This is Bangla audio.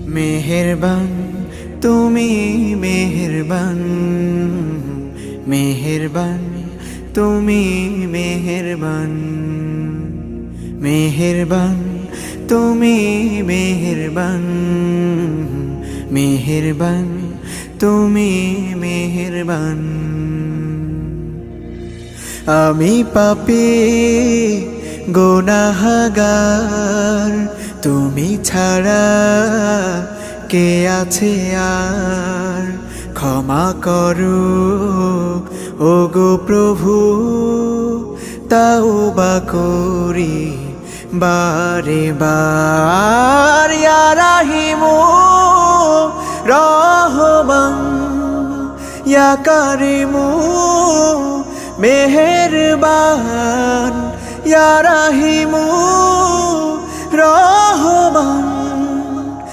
মেহেরবান তুমি মেহেরবান, মেহেরবান তুমি মেহেরবান, মেহেরবান তুমি মেহেরবান, মেহেরবান তুমি মেহেরবান। আমি পাপী গুনাহগার, তুমি ছাড়া কে আছে আর? ক্ষমা করো ওগো প্রভু, তাওবা করি বারে বার। ইয়া রাহিমু রহমান, ইয়া কারিমু মেহেরবান, ইয়া রাহিমু রহমান,